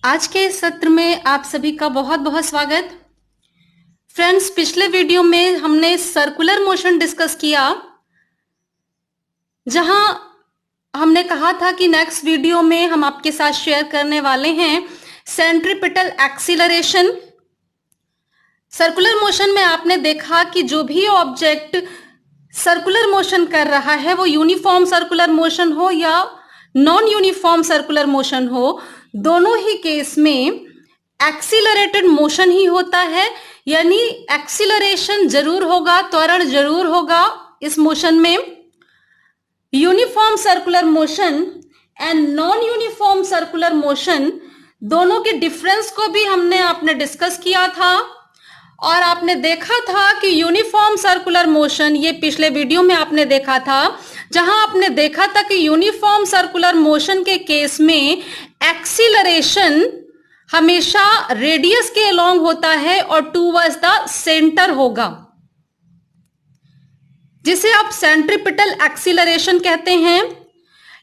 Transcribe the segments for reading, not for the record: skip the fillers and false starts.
आज के इस सत्र में आप सभी का बहुत बहुत स्वागत। फ्रेंड्स, पिछले वीडियो में हमने सर्कुलर मोशन डिस्कस किया, जहां हमने कहा था कि नेक्स्ट वीडियो में हम आपके साथ शेयर करने वाले हैं सेंट्रीपिटल एक्सीलरेशन। सर्कुलर मोशन में आपने देखा कि जो भी ऑब्जेक्ट सर्कुलर मोशन कर रहा है, वो यूनिफॉर्म सर्कुलर मोशन हो या नॉन यूनिफॉर्म सर्कुलर मोशन हो, दोनों ही केस में एक्सीलरेटेड मोशन ही होता है। यानी एक्सीलरेशन जरूर होगा, त्वरण जरूर होगा इस मोशन में। Uniform circular motion and non uniform circular motion, दोनों के डिफरेंस को भी हमने आपने डिस्कस किया था और आपने देखा था कि यूनिफॉर्म सर्कुलर मोशन, ये पिछले वीडियो में आपने देखा था, जहां आपने देखा था कि यूनिफॉर्म सर्कुलर मोशन के केस में एक्सीलरेशन हमेशा रेडियस के अलोंग होता है और टूवर्ड्स द सेंटर होगा, जिसे आप सेंट्रीपिटल एक्सीलरेशन कहते हैं।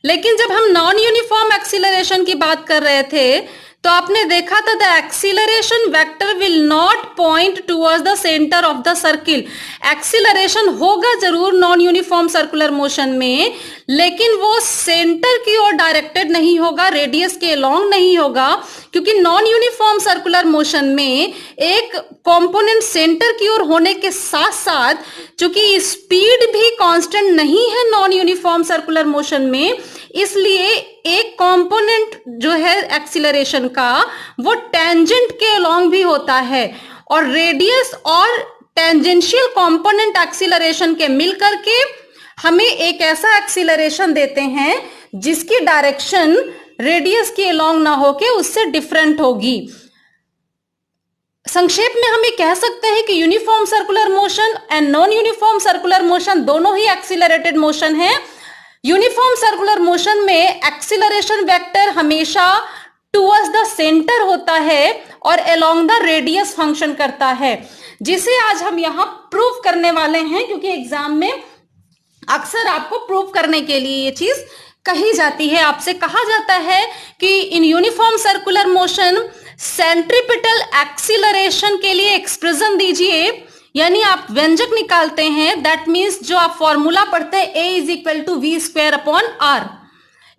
लेकिन जब हम नॉन यूनिफॉर्म एक्सीलरेशन की बात कर रहे थे, तो आपने देखा था the acceleration vector will not point towards the centre of the circle. Acceleration होगा जरूर नॉन यूनिफॉर्म सर्कुलर मोशन में, लेकिन वो सेंटर की ओर डायरेक्टेड नहीं होगा, रेडियस के अलोंग नहीं होगा, क्योंकि नॉन यूनिफॉर्म सर्कुलर मोशन में एक कंपोनेंट सेंटर की ओर होने के साथ साथ, चूंकि स्पीड भी कांस्टेंट नहीं है नॉन यूनिफॉर्म सर्कुलर मोशन में, इसलिए एक कंपोनेंट जो है एक्सीलरेशन का, वो टेंजेंट के अलोंग भी होता है, और रेडियस और टेंजेंशियल कंपोनेंट एक्सीलरेशन के मिलकर के हमें एक ऐसा एक्सीलरेशन देते हैं जिसकी डायरेक्शन रेडियस के अलोंग ना होके उससे डिफरेंट होगी। संक्षेप में हम ये कह सकते हैं कि uniform circular motion and non uniform circular motion दोनों ही एक्सीलरेटेड मोशन है। यूनिफॉर्म सर्कुलर मोशन में एक्सीलरेशन वेक्टर हमेशा टुवर्ड्स द सेंटर होता है और अलोंग द रेडियस फंक्शन करता है, जिसे आज हम यहां प्रूव करने वाले हैं, क्योंकि एग्जाम में अक्सर आपको प्रूव करने के लिए ये चीज कही जाती है। आपसे कहा जाता है कि in uniform circular motion centripetal acceleration के लिए एक्सप्रेशन दीजिए, यानी आप व्यंजक निकालते हैं। दैट मीन्स जो आप फॉर्मूला पढ़ते हैं A is equal to v²/r,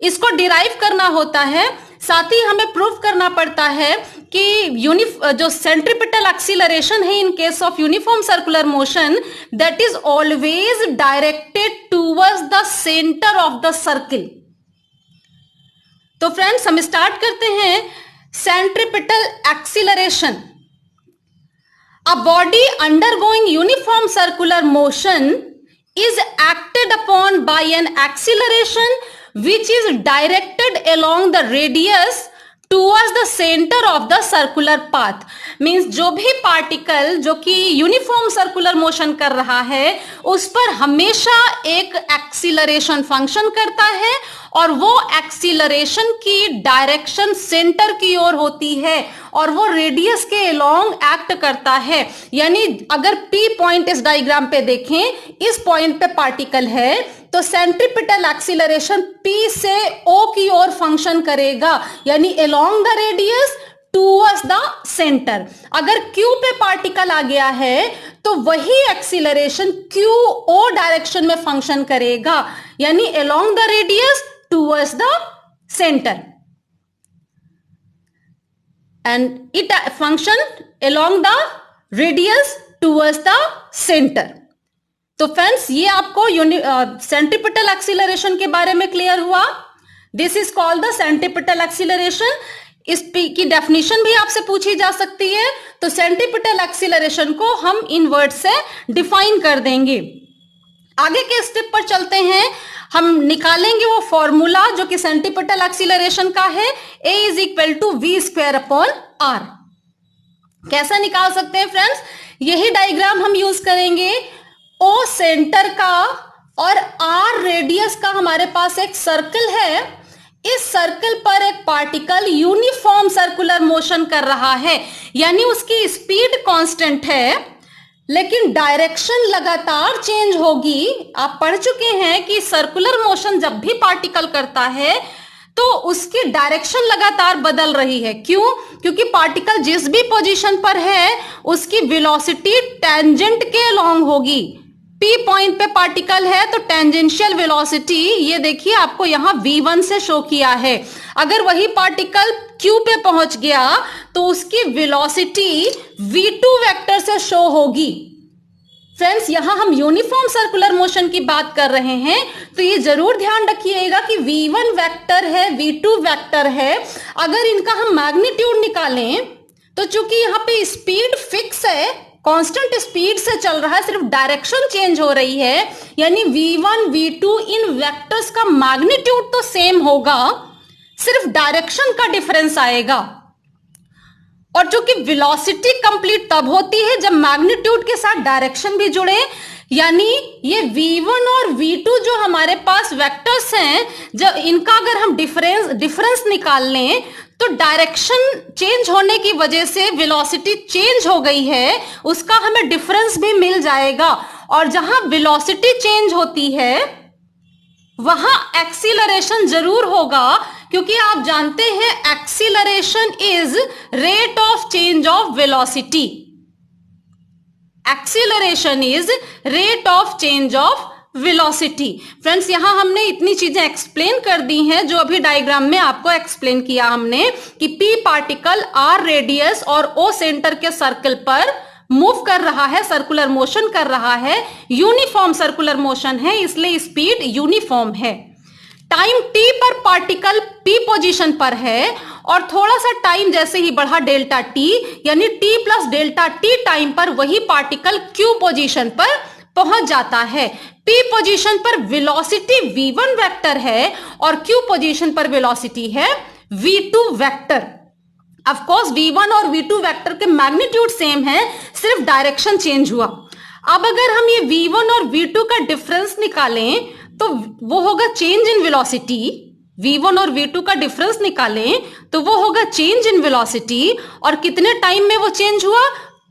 इसको डिराइव करना होता है। साथ ही हमें प्रूव करना पड़ता है कि जो सेंट्रीपिटल एक्सीलरेशन है in case of uniform circular motion, that is always directed towards the centre of the circle. तो फ्रेंड्स, हम स्टार्ट करते हैं centripetal acceleration. A body undergoing uniform circular motion is acted upon by an acceleration which is directed along the radius towards the center of the circular path। Means जो भी particle जो कि uniform circular motion कर रहा है, उस पर हमेशा एक एक्सीलरेशन फंक्शन करता है और वो एक्सीलरेशन की डायरेक्शन सेंटर की ओर होती है और वो रेडियस के अलोंग एक्ट करता है। यानी अगर P पॉइंट इस डायग्राम पे देखें, इस पॉइंट पे पार्टिकल है, तो सेंट्रीपिटल एक्सीलरेशन P से O की ओर फंक्शन करेगा, यानी along the radius towards the centre. अगर Q पे पार्टिकल आ गया है, तो वही एक्सीलरेशन QO डायरेक्शन में फंक्शन करेगा, यानी along the radius towards the centre, and it function along the radius towards the center। तो फ्रेंड्स, ये आपको सेंट्रीपिटल एक्सीलरेशन के बारे में क्लियर हुआ। This is called the centripetal acceleration. इस की डेफिनेशन भी आपसे पूछी जा सकती है, तो सेंट्रीपिटल एक्सीलरेशन को हम इन वर्ड से डिफाइन कर देंगे। आगे के स्टेप पर चलते हैं, हम निकालेंगे वो फॉर्मूला जो कि सेंट्रीपिटल एक्सीलरेशन का है, A is equal to v²/r। कैसा निकाल सकते हैं फ्रेंड्स? यही डायग्राम हम यूज करेंगे। O सेंटर का और R रेडियस का हमारे पास एक सर्कल है। इस सर्कल पर एक पार्टिकल यूनिफॉर्म सर्कुलर मोशन कर रहा है, यानी उसकी स्पीड कांस्टेंट है, लेकिन डायरेक्शन लगातार चेंज होगी। आप पढ़ चुके हैं कि सर्कुलर मोशन जब भी पार्टिकल करता है, तो उसकी डायरेक्शन लगातार बदल रही है। क्यों? क्योंकि पार्टिकल जिस भी पोजीशन पर है उसकी वेलोसिटी टेंजेंट के अलोंग होगी। P पॉइंट पे पार्टिकल है तो टेंजेंशियल वेलोसिटी ये देखिए आपको यहां V1 से शो किया है। अगर वही पार्टिकल Q पे पहुंच गया तो उसकी वेलोसिटी V2 वेक्टर से शो होगी। फ्रेंड्स, यहां हम यूनिफॉर्म सर्कुलर मोशन की बात कर रहे हैं, तो ये जरूर ध्यान रखिएगा कि V1 वेक्टर है, V2 वेक्टर है। अगर इनका हम मैग्नीट्यूड निकालें तो चूंकि यहां पे स्पीड फिक्स है, कांस्टेंट स्पीड से चल रहा है, सिर्फ डायरेक्शन चेंज हो रही है, यानी V1 V2 इन वेक्टर्स का मैग्नीट्यूड तो सेम होगा, सिर्फ डायरेक्शन का डिफरेंस आएगा। और चूंकि वेलोसिटी कंप्लीट तब होती है जब मैग्नीट्यूड के साथ डायरेक्शन भी जुड़े, यानी ये V1 और V2 जो हमारे पास वेक्टर्स हैं, जब इनका अगर हम डिफरेंस निकाल लें तो डायरेक्शन चेंज होने की वजह से वेलोसिटी चेंज हो गई है, उसका हमें डिफरेंस भी मिल जाएगा। और जहां वेलोसिटी चेंज होती है वहां एक्सीलरेशन जरूर होगा, क्योंकि आप जानते हैं acceleration is rate of change of velocity. Acceleration is rate of change of velocity. Friends, यहां हमने इतनी चीजें एक्सप्लेन कर दी हैं जो अभी डायग्राम में आपको एक्सप्लेन किया हमने कि P पार्टिकल R रेडियस और O सेंटर के सर्कल पर मूव कर रहा है, सर्कुलर मोशन कर रहा है, यूनिफॉर्म सर्कुलर मोशन है, इसलिए स्पीड यूनिफॉर्म है। टाइम t पर पार्टिकल P पोजीशन पर है और थोड़ा सा टाइम जैसे ही बढ़ा डेल्टा t, यानी t plus delta t time पर वही पार्टिकल Q पोजीशन पर पहुंच जाता है। P पोजीशन पर वेलोसिटी V1 वेक्टर है और Q पोजीशन पर वेलोसिटी है V2 vector. Of course V1 और V2 वेक्टर के मैग्नीट्यूड सेम है, सिर्फ डायरेक्शन चेंज हुआ। अब अगर हम ये V1 और V2 का डिफरेंस निकालें तो वो होगा चेंज इन वेलोसिटी। V1 और V2 का डिफरेंस निकालें तो वो होगा चेंज इन वेलोसिटी। और कितने टाइम में वो चेंज हुआ?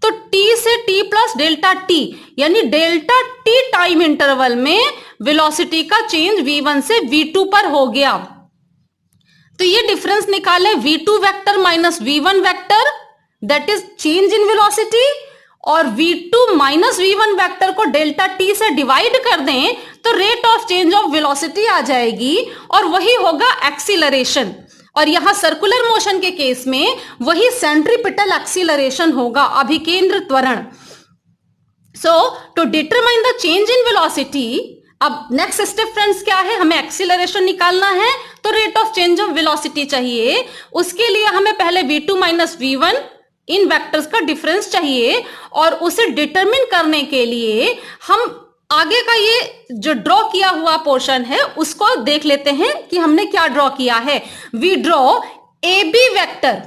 तो t से t प्लस डेल्टा t, यानी डेल्टा t टाइम इंटरवल में वेलोसिटी का चेंज V1 से V2 पर हो गया। तो ये डिफरेंस निकाले V2 vector minus V1 vector, that is change in velocity, और V2 माइनस V1 वेक्टर को डेल्टा t से डिवाइड कर दें तो rate of change of velocity आ जाएगी और वही होगा एक्सीलरेशन। और यहां सर्कुलर मोशन के केस में वही सेंट्रीपिटल एक्सीलरेशन होगा, अभिकेंद्र त्वरण। So to determine the change in velocity, अब नेक्स्ट स्टेप फ्रेंड्स क्या है? हमें एक्सीलरेशन निकालना है तो rate of change of velocity चाहिए। उसके लिए हमें पहले V2 माइनस V1 इन वेक्टर्स का डिफरेंस चाहिए, और उसे डिटरमिन करने के लिए हम आगे का ये जो ड्रॉ किया हुआ पोर्शन है उसको देख लेते हैं कि हमने क्या ड्रॉ किया है। We draw AB vector.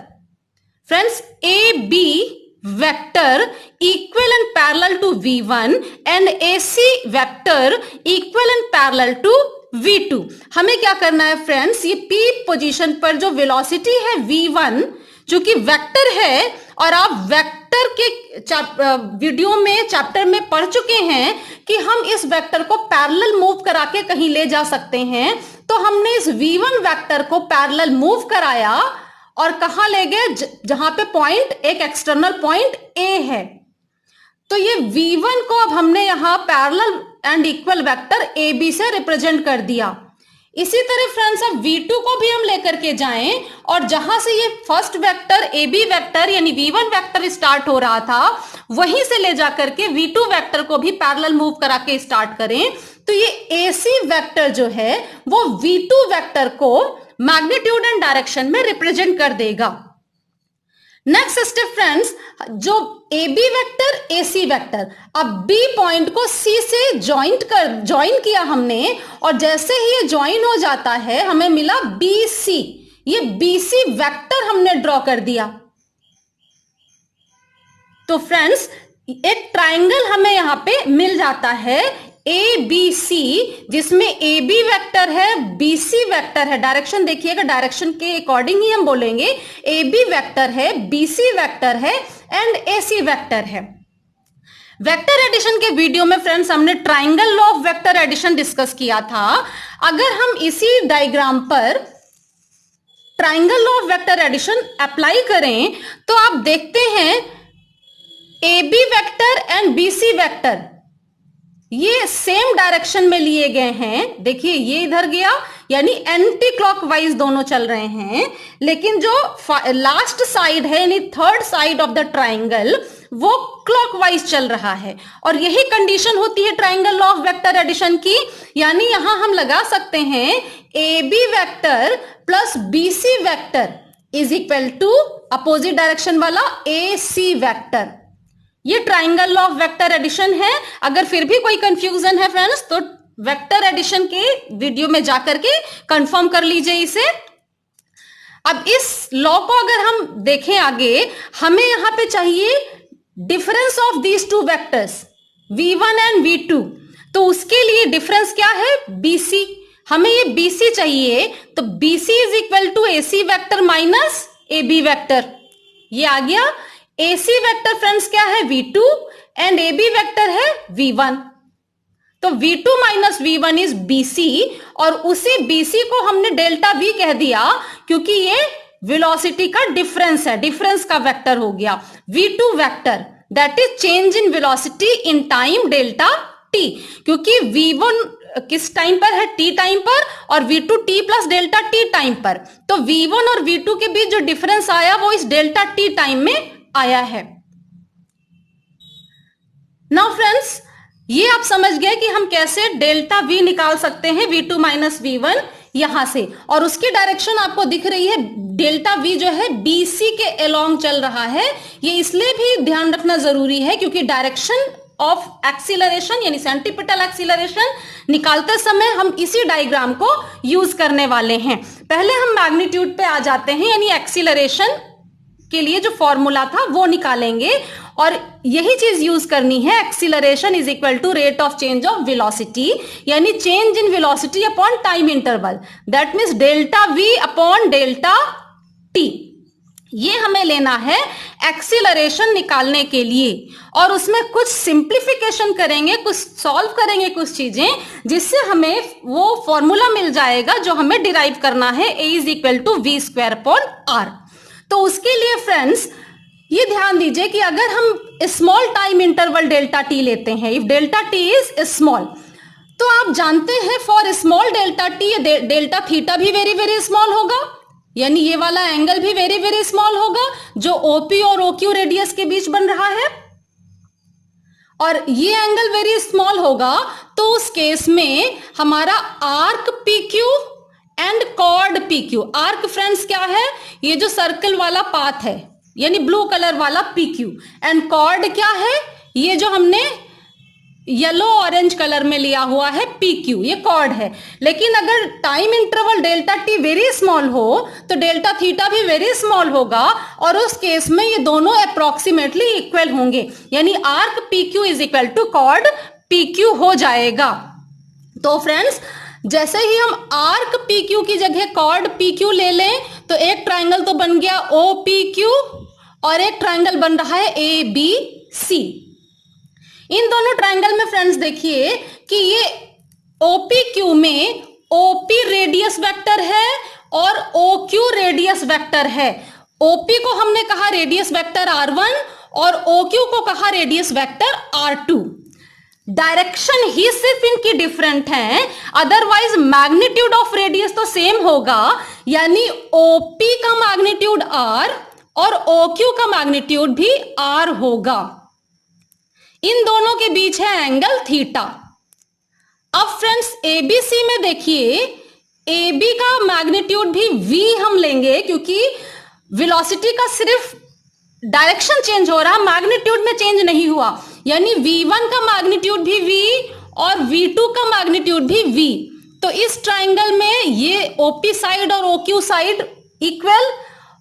Friends, AB vector equal and parallel to V1 and AC vector equal and parallel to V2। हमें क्या करना है फ्रेंड्स? ये P पोजीशन पर जो वेलोसिटी है V1, जो कि वेक्टर है, और आप वेक्टर के वीडियो में चैप्टर में पढ़ चुके हैं कि हम इस वेक्टर को पैरेलल मूव करा के कहीं ले जा सकते हैं। तो हमने इस V1 वेक्टर को पैरेलल मूव कराया और कहां ले गए? जहां पे पॉइंट, एक एक्सटर्नल पॉइंट A है। तो ये V1 को अब हमने यहां parallel and equal vector AB से रिप्रेजेंट कर दिया। इसी तरह फ्रेंड्स, अब V2 को भी हम लेकर के जाएं और जहां से ये फर्स्ट वेक्टर AB वेक्टर यानी V1 वेक्टर स्टार्ट हो रहा था, वहीं से ले जाकर के V2 वेक्टर को भी पैरेलल मूव करा के स्टार्ट करें, तो ये AC वेक्टर जो है वो V2 वेक्टर को मैग्नीट्यूड एंड डायरेक्शन में रिप्रेजेंट कर देगा। नेक्स्ट स्टेप फ्रेंड्स, जो AB वेक्टर AC वेक्टर, अब B पॉइंट को C से ज्वाइन किया हमने, और जैसे ही ये ज्वाइन हो जाता है हमें मिला BC। ये BC वेक्टर हमने ड्रॉ कर दिया। तो फ्रेंड्स, एक ट्राइंगल हमें यहां पे मिल जाता है ABC, जिसमें AB वेक्टर है, BC वेक्टर है। डायरेक्शन देखिएगा, डायरेक्शन के अकॉर्डिंग ही हम बोलेंगे। AB वेक्टर है, BC वेक्टर है एंड AC वेक्टर है। वेक्टर एडिशन के वीडियो में फ्रेंड्स हमने triangle law of vector addition discuss किया था। अगर हम इसी डायग्राम पर triangle law of vector addition apply करें तो आप देखते हैं A B vector and B C vector ये सेम डायरेक्शन में लिए गए हैं। देखिए ये इधर गया, यानी एंटी क्लॉकवाइज दोनों चल रहे हैं, लेकिन जो लास्ट साइड है यानी third side of the triangle वो क्लॉकवाइज चल रहा है। और यही कंडीशन होती है triangle law of vector addition की, यानी यहां हम लगा सकते हैं A B vector plus B C vector is equal to opposite direction वाला ए सी वेक्टर। ये triangle law of vector addition है। अगर फिर भी कोई कंफ्यूजन है फ्रेंड्स तो वेक्टर एडिशन के वीडियो में जाकर के कंफर्म कर लीजिए इसे। अब इस लॉ को अगर हम देखें आगे, हमें यहां पे चाहिए difference of these two vectors v1 and v2। तो उसके लिए डिफरेंस क्या है, bc। हमें ये bc चाहिए, तो bc is equal to ac vector minus ab vector. ये आ गया। AC वेक्टर फ्रेंड्स क्या है, v2 एंड AB वेक्टर है v1। तो v2 minus v1 is bc, और उसी bc को हमने डेल्टा v कह दिया क्योंकि ये वेलोसिटी का डिफरेंस है, डिफरेंस का वेक्टर हो गया v2 vector, that is change in velocity in time delta t। क्योंकि v1 किस टाइम पर है, t टाइम पर, और v2 t plus delta t time पर। तो v1 और v2 के बीच जो डिफरेंस आया वो इस डेल्टा t टाइम में आया है। नाउ फ्रेंड्स ये आप समझ गए कि हम कैसे डेल्टा v निकाल सकते हैं v2 माइनस v1 यहां से, और उसकी डायरेक्शन आपको दिख रही है। डेल्टा v जो है bc के अलोंग चल रहा है। ये इसलिए भी ध्यान रखना जरूरी है क्योंकि डायरेक्शन ऑफ एक्सीलरेशन यानी सेंट्रीपिटल एक्सीलरेशन निकालते समय हम इसी डायग्राम को यूज करने वाले हैं। पहले हम मैग्नीट्यूड पे आ जाते हैं, यानी एक्सीलरेशन के लिए जो फॉर्मूला था वो निकालेंगे, और यही चीज यूज करनी है। Acceleration is equal to rate of change of velocity, यानी change in velocity upon time interval, that means delta v upon delta t। ये हमें लेना है एक्सीलरेशन निकालने के लिए, और उसमें कुछ सिंप्लीफिकेशन करेंगे, कुछ सॉल्व करेंगे कुछ चीजें, जिससे हमें वो फॉर्मूला मिल जाएगा जो हमें डिराइव करना है, a is equal to v square upon r। तो उसके लिए फ्रेंड्स ये ध्यान दीजिए कि अगर हम small time interval delta t लेते हैं, if delta t is small, तो आप जानते हैं for small delta t delta theta भी वेरी वेरी स्मॉल होगा, यानी ये वाला एंगल भी वेरी वेरी स्मॉल होगा जो OP और OQ रेडियस के बीच बन रहा है, और ये एंगल वेरी स्मॉल होगा। तो उस केस में हमारा arc PQ and chord PQ, arc friends क्या है, ये जो सर्कल वाला पाथ है यानी ब्लू कलर वाला PQ, एंड कॉर्ड क्या है, ये जो हमने येलो ऑरेंज कलर में लिया हुआ है PQ, ये कॉर्ड है। लेकिन अगर time interval delta t very small हो तो डेल्टा थीटा भी वेरी स्मॉल होगा, और उस केस में ये दोनों अप्रोक्सीमेटली इक्वल होंगे, यानी arc PQ is equal to chord PQ हो जाएगा। तो फ्रेंड्स जैसे ही हम आर्क PQ की जगह कॉर्ड PQ ले लें तो एक ट्राइंगल तो बन गया OPQ, और एक ट्राइंगल बन रहा है ABC। इन दोनों ट्राइंगल में फ्रेंड्स देखिए कि ये OPQ में OP रेडियस वेक्टर है और OQ रेडियस वेक्टर है। OP को हमने कहा रेडियस वेक्टर R1 और OQ को कहा रेडियस वेक्टर R2। डायरेक्शन ही सिर्फ इनकी डिफरेंट है, अदरवाइज मैग्नीट्यूड ऑफ रेडियस तो सेम होगा, यानी OP का मैग्नीट्यूड R और OQ का मैग्नीट्यूड भी R होगा। इन दोनों के बीच है एंगल थीटा। अब फ्रेंड्स ABC में देखिए, AB का मैग्नीट्यूड भी V हम लेंगे क्योंकि वेलोसिटी का सिर्फ डायरेक्शन चेंज हो रहा, मैग्नीट्यूड में चेंज नहीं हुआ, यानी V1 का मैग्नीट्यूड भी V और V2 का मैग्नीट्यूड भी V। तो इस ट्राइंगल में ये OP साइड और OQ साइड इक्वल,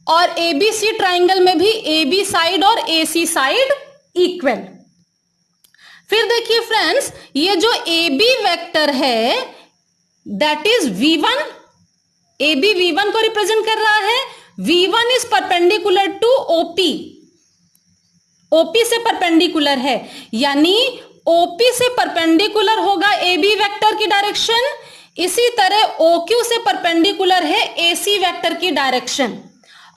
और ABC ट्राइंगल में भी AB साइड और AC साइड इक्वल। फिर देखिए फ्रेंड्स ये जो AB वेक्टर है that is V1, AB V1 को रिप्रेजेंट कर रहा है। V1 is perpendicular to OP, OP से परपेंडिकुलर है, यानी OP से परपेंडिकुलर होगा AB वेक्टर की डायरेक्शन, इसी तरह OQ से परपेंडिकुलर है AC वेक्टर की डायरेक्शन।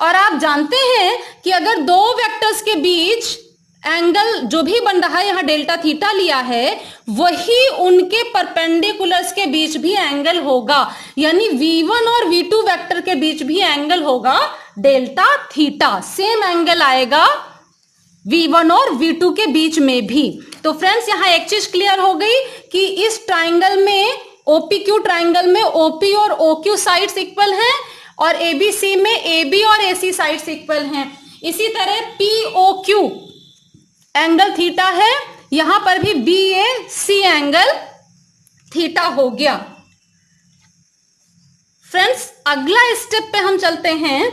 और आप जानते हैं कि अगर दो वेक्टर्स के बीच एंगल जो भी बन रहा है, यहां डेल्टा थीटा लिया है, वही उनके परपेंडिकुलर्स के बीच भी एंगल होगा, यानी V1 और V2 वेक्टर के बीच भी एंगल होगा डेल्टा थीटा। सेम एंगल आएगा V1 और V2 के बीच में भी। तो फ्रेंड्स यहां एक चीज क्लियर हो गई कि इस ट्राइंगल में, OPQ ट्राइंगल में OP और OQ साइड्स इक्वल हैं और ABC में AB और AC साइड्स इक्वल हैं। इसी तरह POQ एंगल थीटा है, यहां पर भी BAC एंगल थीटा हो गया। फ्रेंड्स अगला स्टेप पे हम चलते हैं।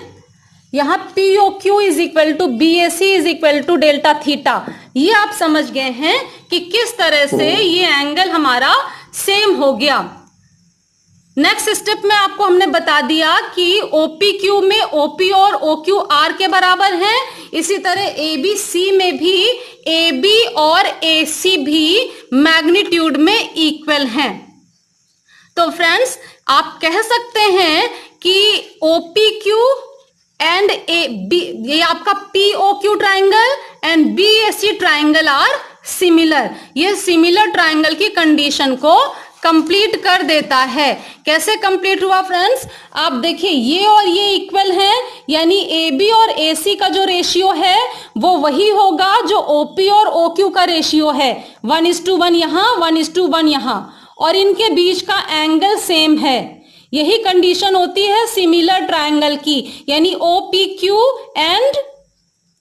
यहां POQ is equal to BAC is equal to delta theta. ये आप समझ गए हैं कि किस तरह से ये एंगल हमारा सेम हो गया। नेक्स्ट स्टेप में आपको हमने बता दिया कि OPQ में OP और OQ R के बराबर हैं। इसी तरह ABC में भी AB और AC भी मैग्नीट्यूड में इक्वल हैं। तो फ्रेंड्स आप कह सकते हैं कि OPQ एंड ये आपका POQ triangle and BAC triangle are similar. ये सिमिलर ट्राइंगल की कंडीशन को कंप्लीट कर देता है। कैसे कंप्लीट हुआ फ्रेंड्स? आप देखिए ये और ये इक्वल हैं, यानी AB और AC का जो रेशियो है वो वही होगा जो OP और OQ का रेशियो है, 1:1 यहां, 1:1 यहां, और इनके बीच का एंगल सेम है। यही कंडीशन होती है सिमिलर ट्राइंगल की, यानी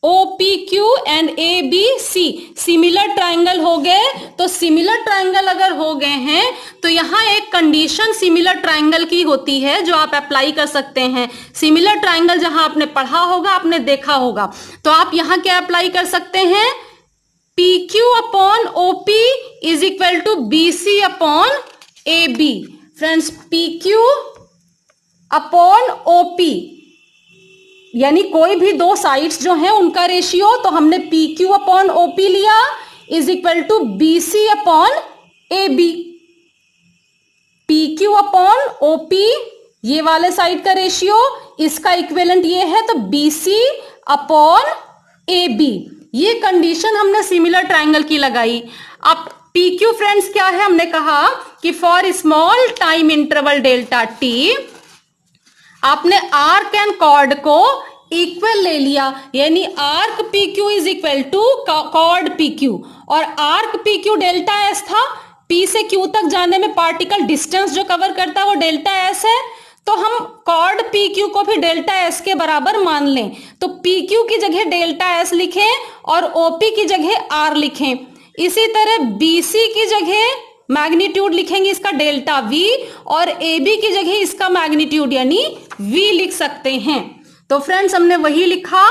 OPQ and ABC similar triangle हो गए। तो सिमिलर ट्राइंगल अगर हो गए हैं तो यहाँ एक कंडीशन सिमिलर ट्राइंगल की होती है जो आप अप्लाई कर सकते हैं। सिमिलर ट्राइंगल जहां आपने पढ़ा होगा, आपने देखा होगा, तो आप यहाँ क्या अप्लाई कर सकते हैं? PQ upon OP is equal to BC upon AB। Friends PQ upon OP यानी कोई भी दो साइड्स जो हैं उनका रेशियो, तो हमने PQ अपॉन OP लिया is equal to BC upon AB। PQ upon OP ये वाले साइड का रेशियो, इसका इक्विवेलेंट ये है, तो BC अपॉन AB। ये कंडीशन हमने सिमिलर ट्राइंगल की लगाई। अब PQ फ्रेंड्स क्या है? हमने कहा कि for small time interval delta T आपने आर्क एंड कॉर्ड को इक्वल ले लिया, यानी arc PQ is equal to chord PQ, और आर्क PQ डेल्टा S था। P से Q तक जाने में पार्टिकल डिस्टेंस जो कवर करता है वो डेल्टा S है, तो हम कॉर्ड PQ को भी डेल्टा S के बराबर मान लें। तो PQ की जगह डेल्टा S लिखें और OP की जगह R लिखें। इसी तरह BC की जगह मैग्नीट्यूड लिखेंगे इसका डेल्टा V, और AB की जगह इसका मैग्नीट्यूड यानी V लिख सकते हैं। तो फ्रेंड्स हमने वही लिखा,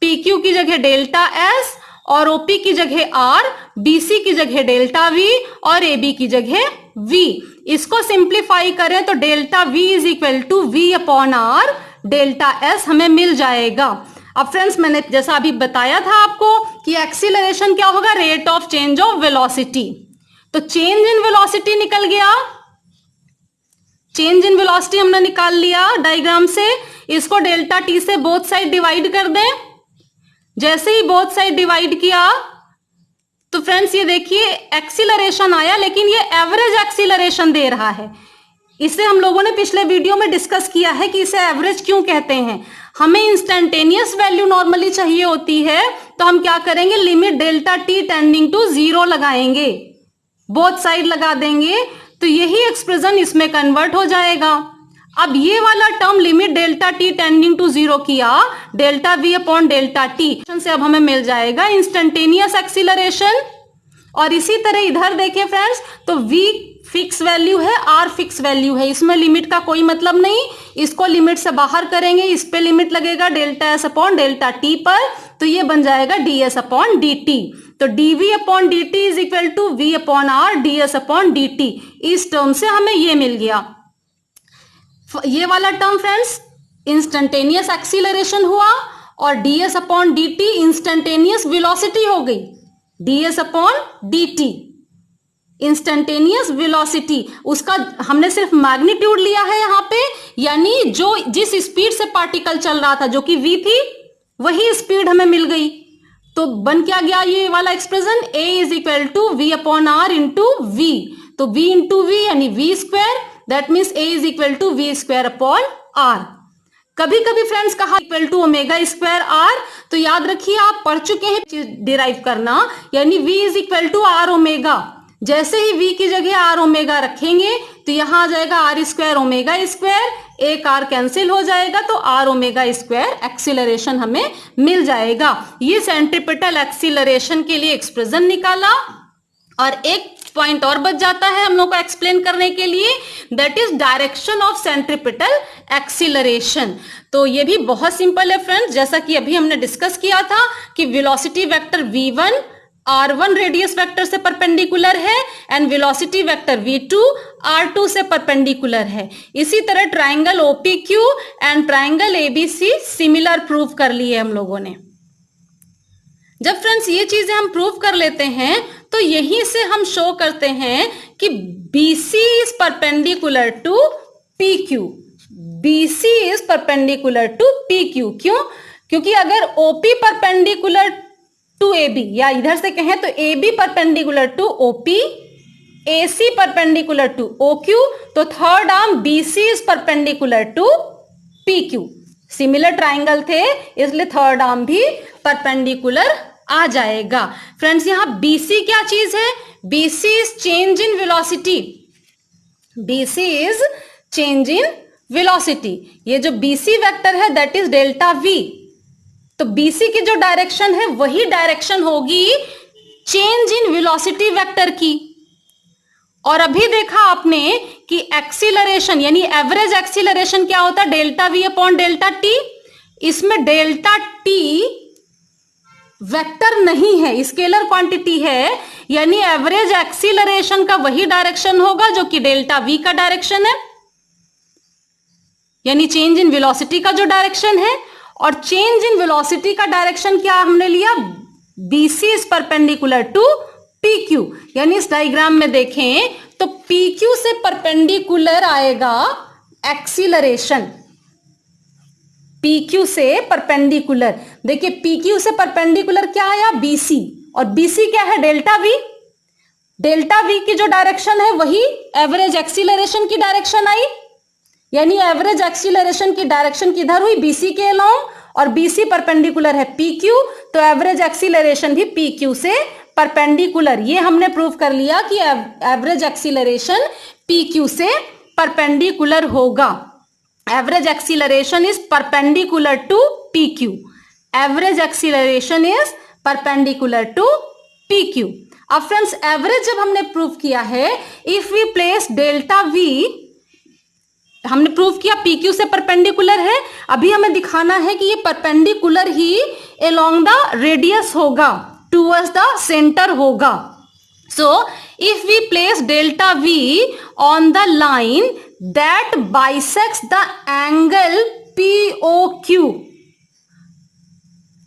PQ की जगह डेल्टा S और OP की जगह R, BC की जगह डेल्टा V और AB की जगह V। इसको सिंप्लीफाई करें तो delta V is equal to V upon R delta S हमें मिल जाएगा। अब फ्रेंड्स मैंने जैसा अभी बताया था आपको कि एक्सीलरेशन क्या होगा? Rate of change of velocity. तो चेंज इन वेलोसिटी निकल गया, चेंज इन वेलोसिटी हमने निकाल लिया डायग्राम से। इसको डेल्टा T से बोथ साइड डिवाइड कर दें। जैसे ही बोथ साइड डिवाइड किया तो फ्रेंड्स ये देखिए एक्सीलरेशन आया, लेकिन ये एवरेज एक्सीलरेशन दे रहा है। इसे हम लोगों ने पिछले वीडियो में डिस्कस किया है कि इसे एवरेज क्यों कहते हैं। हमें इंस्टेंटेनियस वैल्यू नॉर्मली चाहिए होती है, तो हम क्या करेंगे? Limit delta T tending to 0 लगाएंगे, बोथ साइड लगा देंगे, तो यही एक्सप्रेशन इसमें कन्वर्ट हो जाएगा। अब ये वाला term limit delta T tending to 0 किया, delta V upon delta T से अब हमें मिल जाएगा इंस्टेंटेनियस एक्सीलरेशन। और इसी तरह इधर देखिए फ्रेंड्स, तो V फिक्स वैल्यू है, R फिक्स वैल्यू है, इसमें लिमिट का कोई मतलब नहीं। इसको लिमिट से बाहर करेंगे, इस पे लिमिट लगेगा delta S upon delta T पर, तो ये बन जाएगा ds अपॉन dt। तो dv upon dt is equal to v upon r ds upon dt। इस टर्म से हमें ये मिल गया। ये वाला टर्म फ्रेंड्स इंस्टेंटेनियस एक्सीलरेशन हुआ, और ds upon dt instantaneous velocity हो गई, ds upon dt। Instantaneous velocity, उसका हमने सिर्फ मैग्नीट्यूड लिया है यहाँ पे, यानी जो जिस स्पीड से पार्टिकल चल रहा था जो कि v थी, वही स्पीड हमें मिल गई। तो बन क्या गया ये वाला expression, a is equal to V upon R into V. तो v इंटू वी यानी v square, that means a is equal to V square upon R. कभी कभी फ्रेंड्स कहा equal to omega square R, तो याद रखिए आप पढ़ चुके हैं डिराइव करना, यानी v is equal to R omega. जैसे ही v की जगह आर ओमेगा रखेंगे तो यहां आ जाएगा आर स्क्वायर ओमेगा स्क्वायर, एक आर कैंसिल हो जाएगा तो आर ओमेगा स्क्वायर एक्सीलरेशन हमें मिल जाएगा। ये सेंट्रीपिटल एक्सीलरेशन के लिए एक्सप्रेशन निकाला। और एक पॉइंट और बच जाता है हम लोग को एक्सप्लेन करने के लिए, that is direction of centripetal acceleration. तो ये भी बहुत सिंपल है फ्रेंड्स, जैसा कि अभी हमने डिस्कस किया था कि velocity vector v1 r1 radius vector से परपेंडिकुलर है and velocity vector v2 r2 से परपेंडिकुलर है। इसी तरह triangle OPQ and triangle ABC similar prove कर लिए हम लोगों ने। जब फ्रेंड्स ये चीजें हम प्रूव कर लेते हैं तो यहीं से हम शो करते हैं कि BC is perpendicular to PQ। BC is perpendicular to PQ। क्यों? क्योंकि अगर OP परपेंडिकुलर टू AB, या इधर से कहें तो AB perpendicular to OP, AC perpendicular to OQ, तो third arm BC is perpendicular to PQ। Similar triangle थे इसलिए थर्ड आर्म भी परपेंडिकुलर आ जाएगा। फ्रेंड्स यहां BC क्या चीज है? BC is change in velocity. BC is change in velocity. ये जो BC वेक्टर है दैट इज डेल्टा V। तो BC की जो डायरेक्शन है वही डायरेक्शन होगी चेंज इन वेलोसिटी वेक्टर की। और अभी देखा आपने कि एक्सीलरेशन यानी एवरेज एक्सीलरेशन क्या होता है? Delta V upon delta T। इसमें डेल्टा T वेक्टर नहीं है, स्केलर क्वांटिटी है, यानी एवरेज एक्सीलरेशन का वही डायरेक्शन होगा जो कि डेल्टा V का डायरेक्शन है, यानी चेंज इन वेलोसिटी का जो डायरेक्शन है। और चेंज इन वेलोसिटी का डायरेक्शन क्या हमने लिया? BC is perpendicular to PQ। यानी इस डायग्राम में देखें तो PQ से परपेंडिकुलर आएगा एक्सीलरेशन। PQ से परपेंडिकुलर, देखिए PQ से परपेंडिकुलर क्या आया? BC। और BC क्या है? Delta V। डेल्टा V की जो डायरेक्शन है वही एवरेज एक्सीलरेशन की डायरेक्शन आई, यानी एवरेज एक्सीलरेशन की डायरेक्शन किधर हुई? BC के अलोंग, और BC परपेंडिकुलर है PQ, तो एवरेज एक्सीलरेशन भी PQ से परपेंडिकुलर। ये हमने प्रूव कर लिया कि एवरेज एक्सीलरेशन PQ से परपेंडिकुलर होगा। Average acceleration is perpendicular to PQ। Average acceleration is perpendicular to PQ। अब फ्रेंड्स एवरेज जब हमने प्रूव किया है, if we place delta V, हमने प्रूव किया PQ से परपेंडिकुलर है, अभी हमें दिखाना है कि ये परपेंडिकुलर ही अलोंग द रेडियस होगा, टुवर्ड्स द सेंटर होगा। So if we place delta V on the line that bisects the angle POQ,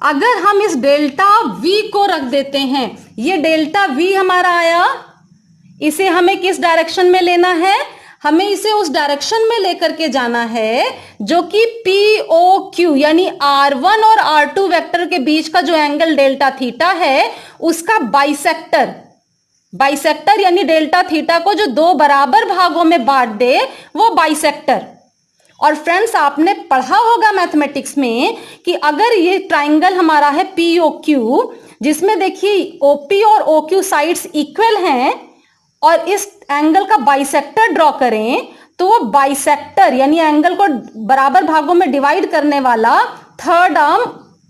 अगर हम इस डेल्टा V को रख देते हैं, ये डेल्टा V हमारा आया, इसे हमें किस डायरेक्शन में लेना है? हमें इसे उस डायरेक्शन में लेकर के जाना है जो कि POQ यानी R1 और R2 वेक्टर के बीच का जो एंगल डेल्टा थीटा है उसका बाइसेक्टर। बाइसेक्टर यानी डेल्टा थीटा को जो दो बराबर भागों में बांट दे वो बाइसेक्टर। और फ्रेंड्स आपने पढ़ा होगा मैथमेटिक्स में कि अगर ये ट्राइंगल हमारा है POQ, जिसमें देखिए OP और OQ साइड्स इक्वल हैं, और इस एंगल का बाइसेक्टर ड्रॉ करें, तो वो बाइसेक्टर यानी एंगल को बराबर भागों में डिवाइड करने वाला थर्ड आर्म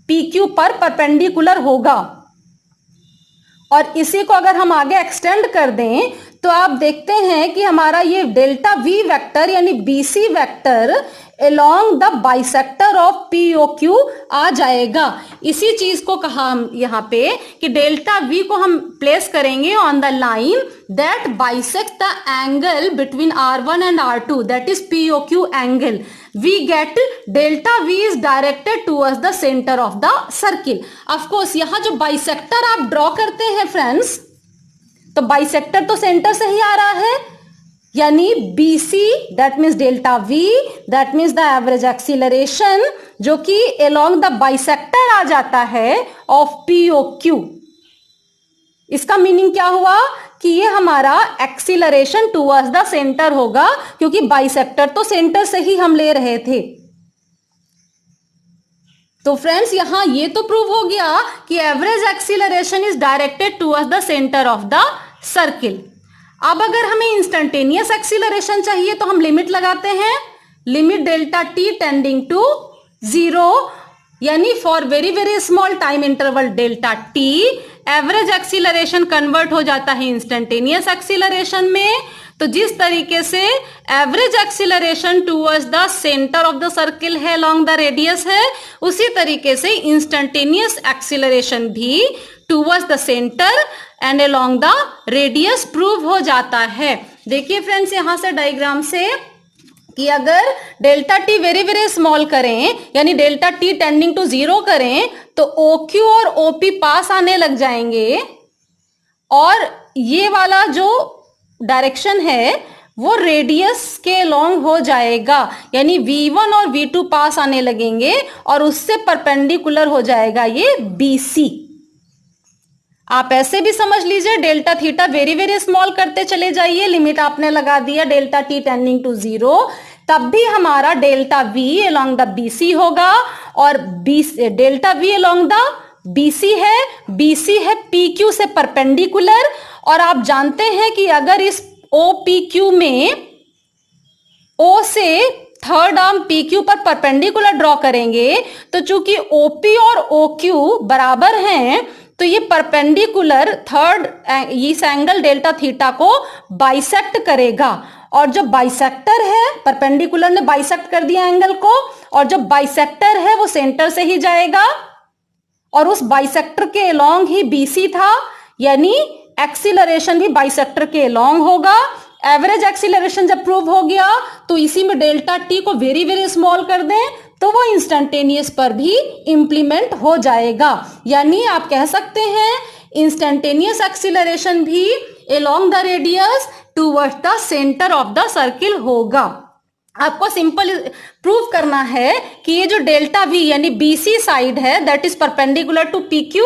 PQ पर परपेंडिकुलर होगा। और इसी को अगर हम आगे एक्सटेंड कर दें तो आप देखते हैं कि हमारा ये डेल्टा V वेक्टर यानी BC vector along the bisector of POQ आ जाएगा। इसी चीज को कहा हम यहाँ पे कि डेल्टा V को हम प्लेस करेंगे on the line that bisect the angle between R1 and R2, that is POQ angle. We get delta V is directed towards the center of the circle. Of course यहाँ जो bisector आप draw करते हैं friends, तो तो bisector तो centre से ही आ रहा है, यानी BC that means delta V that means the average acceleration जो कि अलोंग द बाइसेक्टर आ जाता है ऑफ POQ। इसका मीनिंग क्या हुआ कि ये हमारा एक्सीलरेशन टुवर्ड्स द सेंटर होगा, क्योंकि बाइसेक्टर तो सेंटर से ही हम ले रहे थे। तो फ्रेंड्स यहां ये तो प्रूव हो गया कि average acceleration is directed towards the centre of the circle. अब अगर हमें इंस्टेंटेनियस एक्सीलरेशन चाहिए तो हम लिमिट लगाते हैं, limit delta T tending to 0, यानी for very very small time interval delta T average acceleration convert हो जाता है इंस्टेंटेनियस एक्सीलरेशन में। तो जिस तरीके से average acceleration towards the centre of the circle है अलोंग द रेडियस है, उसी तरीके से इंस्टेंटेनियस एक्सीलरेशन भी towards the centre and along the radius prove हो जाता है। देखिए फ्रेंड्स यहां से डायग्राम से कि अगर delta T very very small करें, यानी डेल्टा टी टेंडिंग टू 0 करें, तो OQ और OP पास आने लग जाएंगे और ये वाला जो डायरेक्शन है वो रेडियस के लॉन्ग हो जाएगा, यानी V1 और V2 पास आने लगेंगे और उससे परपेंडिकुलर हो जाएगा ये BC। आप ऐसे भी समझ लीजिए, delta theta very very small करते चले जाइए, लिमिट आपने लगा दिया डेल्टा टी टेंडिंग टू 0, तब भी हमारा delta V along the BC होगा और delta V along the BC है PQ से परपेंडिकुलर। और आप जानते हैं कि अगर इस OPQ में O से थर्ड आर्म PQ पर परपेंडिकुलर ड्रॉ करेंगे, तो चूंकि OP और OQ बराबर हैं तो ये परपेंडिकुलर थर्ड इस एंगल डेल्टा थीटा को बाइसेक्ट करेगा। और जो बाइसेक्टर है, परपेंडिकुलर ने बाइसेक्ट कर दिया एंगल को, और जो बाइसेक्टर है वो सेंटर से ही जाएगा और उस बाइसेक्टर के अलोंग ही BC था, यानी एक्सीलरेशन भी बाइसेक्टर के अलोंग होगा। एवरेज एक्सीलरेशन जब प्रूव हो गया तो इसी में डेल्टा टी को वेरी वेरी स्मॉल कर दें तो वो इंस्टेंटेनियस पर भी इंप्लीमेंट हो जाएगा। यानी आप कह सकते हैं इंस्टेंटेनियस एक्सीलरेशन भी along the radius towards the centre of the circle होगा। आपको सिंपल प्रूव करना है कि ये जो डेल्टा V यानी BC साइड है that is perpendicular to PQ,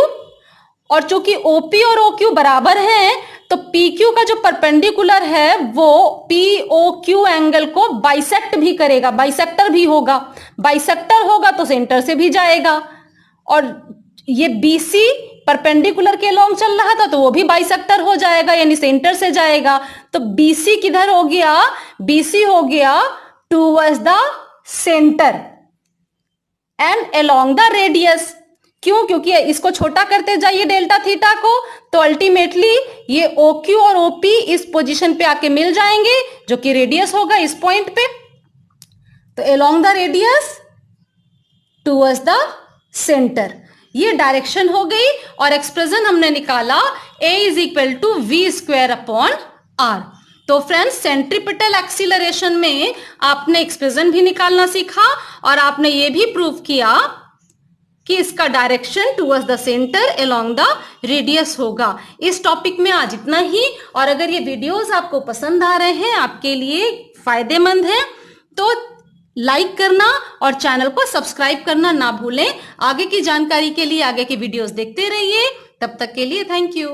और चूंकि OP और OQ बराबर हैं तो PQ का जो परपेंडिकुलर है वो POQ एंगल को बाइसेक्ट भी करेगा, बाइसेक्टर भी होगा, बाइसेक्टर होगा तो सेंटर से भी जाएगा। और ये BC परपेंडिकुलर के लॉन्ग चल रहा था तो वो भी बाइसेक्टर हो जाएगा, यानी सेंटर से जाएगा। तो BC किधर हो गया, BC हो गया towards the centre and along the radius. क्यों? क्योंकि इसको छोटा करते जाइए डेल्टा थीटा को तो अल्टीमेटली ये OQ और OP इस पोजीशन पे आके मिल जाएंगे जो कि रेडियस होगा इस पॉइंट पे। तो along the radius towards the centre, ये डायरेक्शन हो गई। और एक्सप्रेशन हमने निकाला A is equal to V²/R। तो फ्रेंड्स सेंट्रीपिटल एक्सीलरेशन में आपने एक्सप्रेशन भी निकालना सीखा और आपने ये भी प्रूव किया कि इसका direction towards the centre along the radius होगा। इस टॉपिक में आज इतना ही। और अगर ये वीडियोस आपको पसंद आ रहे हैं, आपके लिए फायदेमंद है, तो लाइक करना और चैनल को सब्सक्राइब करना ना भूलें। आगे की जानकारी के लिए आगे की वीडियोस देखते रहिए। तब तक के लिए थैंक यू।